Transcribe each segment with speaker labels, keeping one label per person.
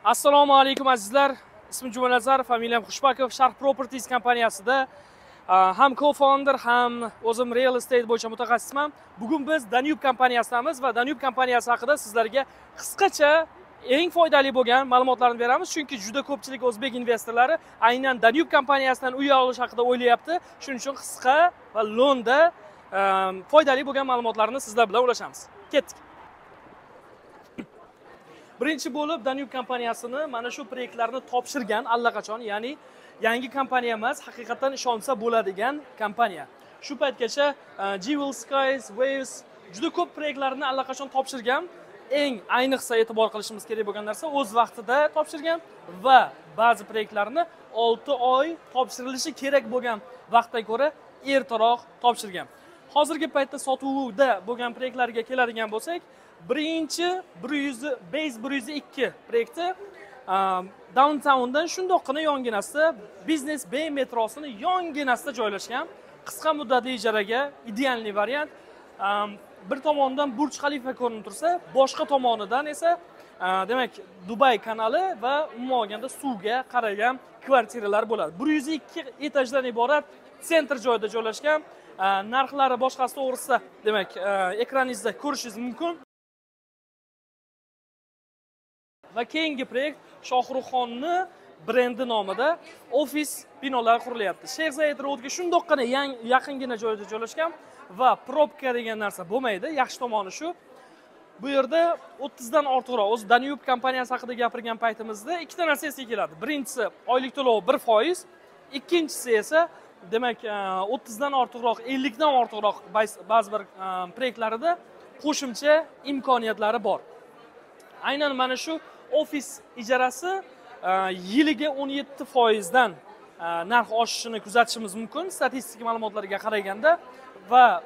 Speaker 1: Assalomu alaykum azizlar. Ismim Jumanazar, familiyam Xushbakov. Sharq Properties kompaniyasida ham co-founder, ham o'zim real estate bo'yicha mutaxassisman. Bugun biz Danube kompaniyasidamiz va Danube kompaniyasi haqida sizlarga qisqacha eng foydali bo'lgan ma'lumotlarni beramiz, chunki juda ko'pchilik o'zbek investorlari aynan Danube kompaniyasidan uy olish haqida o'ylayapti. Shuning uchun qisqa va lo'nda foydali bo'lgan ma'lumotlarni sizlar bilan ulashamiz. Ketdik. Birinchi bo'lib Danube kompaniyasini mana shu proyektlarni topshirgan allaqachon, ya'ni yangi kompaniya emas, haqiqatan ishonsa bo'ladigan kompaniya. Shu paytgacha Jewel Skies, Waves juda ko'p proyektlarni allaqachon topshirgan. Eng ayniqsa e'tibor qilishimiz kerak bo'lgan narsa o'z vaqtida topshirgan va ba'zi proyektlarni 6 oy topshirilishi kerak bo'lgan vaqtdan ko'ra ertaroq topshirgan. Hozirgi paytda sotuvda bo'lgan proyektlarga keladigan bo'lsak, birinchi Base 102 proyekti downtowndan shundoqqina yonginasida Business Bay metrosini yonginasida joylashgan. Qisqa muddatli ijaraga ideal variant. Bir tomondan Burj Khalifa ko'rinib tursa, boshqa tomonidan esa demak Dubay kanali va umuman olganda suvga qaragan kvartiralar bo'ladi. 102 etajdan iborat sentr joyida joylashgan. Narxlari boshqasi to'g'risida demak ekraningizda ko'rishingiz mumkin. Va keyingi proyekt Shohruxxonni brendi nomida ofis binolar qurilyapti. Sheikh Zayed Roadga shundoqqina yaqingina joyda joylashgan va probka degan narsa bo'lmaydi. Yaxshi tomoni shu. Bu yerda 30 dan ortiqroq, o'z Danube kompaniyasi haqida gapirgan paytimizda ikkita narsa esga keladi. Birinchisi oylik to'lov 1%, ikkinchisi esa demak 30 dan ortiqroq, 50 dan ortiqroq ba'zi bir proyektlarida qo'shimcha imkoniyatlari bor. Aynan mana shu ofis ijarasi yiliga 17% dan narx oshishini kuzatishimiz mumkin statistik ma'lumotlarga qaraganda va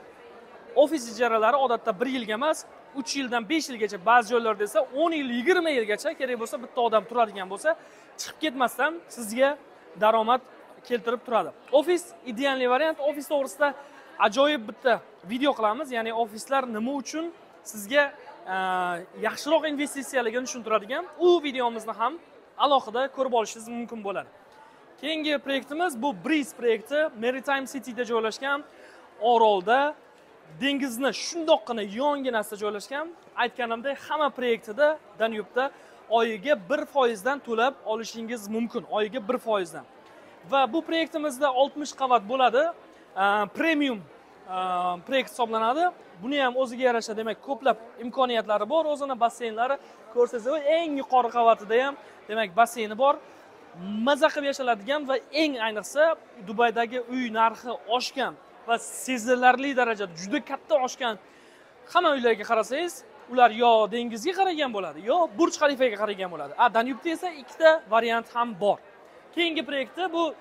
Speaker 1: ofis ijaralari odatda 1 yilga emas, 3 yildan 5 yilgacha, ba'zi joylarda esa 10 yil, 20 yilgacha kerak bo'lsa bitta odam turadigan bo'lsa, chiqib ketmasdan sizga daromad keltirib turadi. Ofis ideal variant. Ofis to'g'risida ajoyib bitta video qilamiz, ya'ni ofislar nima uchun sizga yaxshiroq investitsiyaligini tushuntiradigan u videomizni ham alohida ko'rib olishingiz mumkin bo'ladi. Keyingi proyektimiz bu Breeze proyekti. Maritime City'da joylashgan, orolda, dengizni shundoqqina yonginasida joylashgan. Aytganimdek, hamma proyektida Danube'da oyiga 1% dan to'lab olishingiz mumkin, oyiga 1% dan. Va bu proyektimizda 60 qavat bo'ladi. Premium proyekt hisoblanadi. Buni ham o'ziga yarasha demak ko'plab imkoniyatlari bor. O'zini basseynlari ko'rsangiz, eng yuqori qavatida ham demak basseyni bor. Maza qilib yashaladigan va eng ayniqsa Dubaydagi uy narxi oshgan va sezilarli darajada juda katta oshgan hamma uylarga qarasangiz, ular yo dengizga qaragan bo'ladi, yo Burj Khalifaga qaragan bo'ladi. Danube'da esa ikkita variant ham bor. Keyingi proyektda bu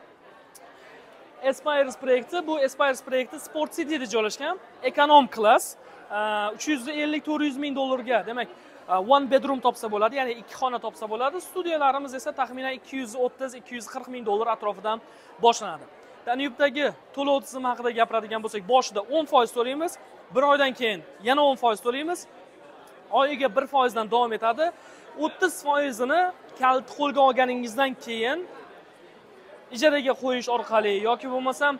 Speaker 1: Aspires proyekti. Bu Aspires proyekti Sport City'da joylashgan, ekonom klass, 350-400 ming dollarga, demak, one bedroom topsa bo'ladi, ya'ni 2 xona topsa bo'ladi. Studiyalarimiz esa taxminan 230-240 ming dollar atrofidan boshlanadi. Danube'dagi to'lov tizimi haqida gapiradigan bo'lsak, boshida 10% to'laymiz, bir oydan keyin yana 10% to'laymiz. Oyiga 1% dan davom etadi. 30% ni kaliti qo'lga olganingizdan keyin ijaraga qo'yish orqali yoki bo'lmasam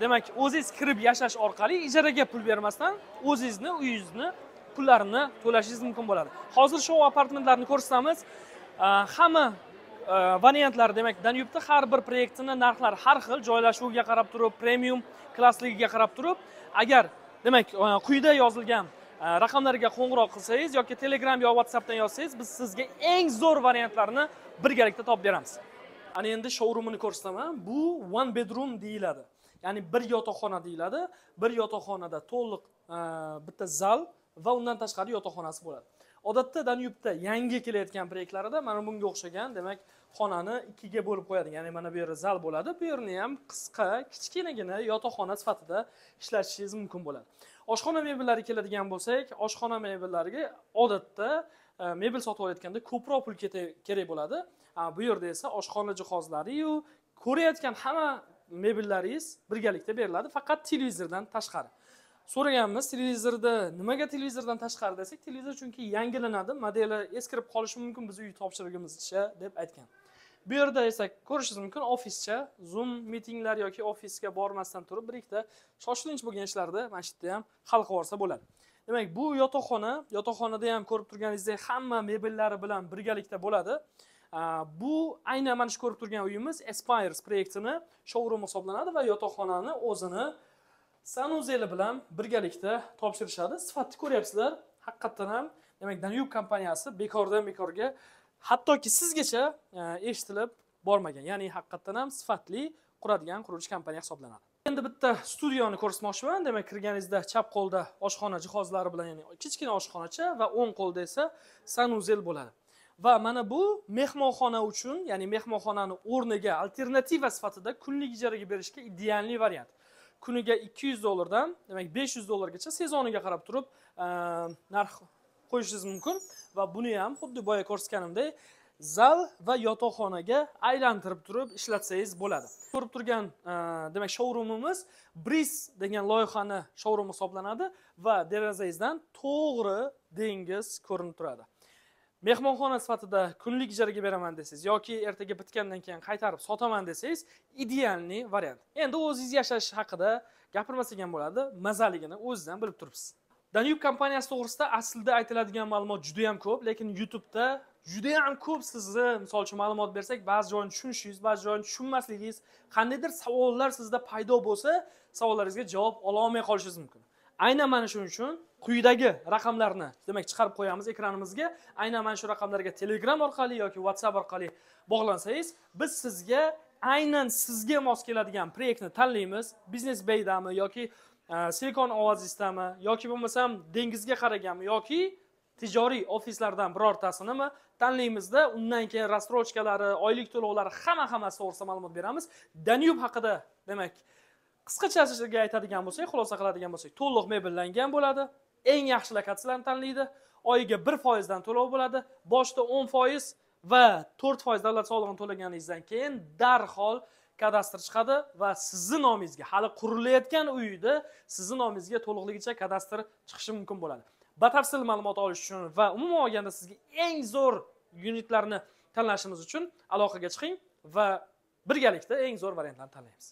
Speaker 1: demak o'zingiz kirib yashash orqali ijaraga pul bermasdan o'zingizni uyingizni pullarini to'lashingiz mumkin bo'ladi. Hozir show apartamentlarni ko'rsatamiz. Hamma variantlar demak Danube'da har bir proyektining narxlari har xil, joylashuviga qarab turib, premium klassligiga qarab turib, agar demak quyida yozilgan raqamlarga qo'ng'iroq qilsangiz yoki Telegram yoki WhatsAppdan yozsangiz, biz sizga eng zo'r variantlarni birgalikda topib beramiz. Ana endi showroomini ko'rsataman. Bu one bedroom deyiladi. Ya'ni bir yotoqxona deyiladi. Bir yotoqxonada to'liq bitta zal va undan tashqari yotoqxonasi bo'ladi. Odatda Danube'da yangi kelayotgan proyektlarida mana bunga o'xshagan, demak, xonani ikkiga bo'lib qo'yadi. Ya'ni mana bu yerda zal bo'ladi, bu yerni ham qisqa, kichkinagina yotoqxona sifatida ishlatishingiz mumkin bo'ladi. Oshxona mebellariga keladigan bo'lsak, oshxona mebellariga odatda mebel sotib olayotganda ko'proq pul kerak bo'ladi. Bu yerda esa oshxona jihozlari-yu, ko'rayotgan hamma mebellaringiz birgalikda beriladi, faqat televizordan tashqari. So'raganmiz, televizorda nimaga televizordan tashqari desak, televizor chunki yangilanadi, modeli eskirib qolishi mumkin, biz uy topshirigimizcha deb aytgan. Bu yerda esa ko'rishingiz mumkin, ofischa, Zoom mitinglar yoki ofisga bormasdan turib, bir ikkita shoshilinch bo'lgan ishlarni mana shu yerda ham hal qilib olsa bo'ladi. Demak, bu yotoqxonada ham ko'rib turganingizdek hamma mebellari bilan birgalikda bo'ladi. Bu aynan mana shu ko'rib turgan uyimiz Aspires proyektini showroom hisoblanadi va yotoqxonani o'zini Sanuzeli bilan birgalikda topshirishadi. Sifatni ko'ryapsizlar. Haqiqatan ham, demak, Danube kompaniyasi bekordan bekorga hattoki sizgacha eshitilib bormagan. Ya'ni haqiqatan ham sifatli quradigan qurilish kompaniya hisoblanadi. Endi bitta studiyani ko'rsatmoqchiman. Demak, kirganingizda chap qo'lda oshxona jihozlari bilan, ya'ni kichkina oshxonacha va o'ng qo'lda esa sanuzel bo'ladi. Va mana bu mehmonxona uchun, ya'ni mehmonxonani o'rniga alternativa sifatida kunlik ijaraga berishga idealli variant. Kuniga $200 dan, demak $500 gacha sezoniga qarab turib narx qo'yishingiz mumkin va buni ham xuddi boya ko'rsatganimdek zal va yotoqxonaga aylantirib turib ishlatsangiz bo'ladi. Ko'rib turgan demak showroomimiz Breeze degan loyihani showroom hisoblanadi va derazangizdan to'g'ri dengiz ko'rinib turadi. Mehmonxona sifatida kunlik ijaraga beraman desangiz yoki ertaga bitgandan keyin qaytarib sotaman desangiz idealni variant. Endi o'zingiz yashash haqida gapirmasak ham bo'ladi, mazaligini o'zingizdan bilib turibsiz. Danube kompaniyasi to'g'risida aslida aytiladigan ma'lumot juda ham ko'p, lekin YouTube'da juda ham ko'p sizni misol uchun ma'lumot bersak, ba'zi joyini tushunishingiz, ba'zi joyini tushunmasligingiz, qandaydir savollar sizda paydo bo'lsa, savollaringizga javob ola olmay qolishingiz mumkin. Aynan mana shuning uchun quyidagi raqamlarni, demak, chiqarib qo'yamiz ekranimizga. Aynan mana shu raqamlarga Telegram orqali yoki WhatsApp orqali bog'lansangiz, biz sizga aynan sizga mos keladigan proyektni tanlaymiz. Business Baydami yoki Silikon oazizdami yoki bo'lmasam dengizga qaraganmi yoki tijoriy ofislardan birortasinimi tanlaymizda, undan keyin rastrojkalari, oylik to'lovlari hammasi to'g'risida ma'lumot beramiz. Danube haqida, demak, qisqachasiga aytadigan bo'lsak, xulosa qiladigan bo'lsak, to'liq mebellangan bo'ladi. Eng yaxshi lokatsiyalarni tanlaydi. Oyiga 1% dan to'lov bo'ladi. Boshda 10% va 4% davlat solig'ini to'laganingizdan keyin darhol kadastr chiqadi va sizning nomingizga, hali qurilayotgan uyda sizning nomingizga to'liqligicha kadastr chiqishi mumkin bo'ladi. Batafsil ma'lumot olish uchun va umuman olganda sizga eng zo'r unitlarni tanlashimiz uchun aloqaga chiqing va birgalikda eng zo'r variantlarni tanlaymiz.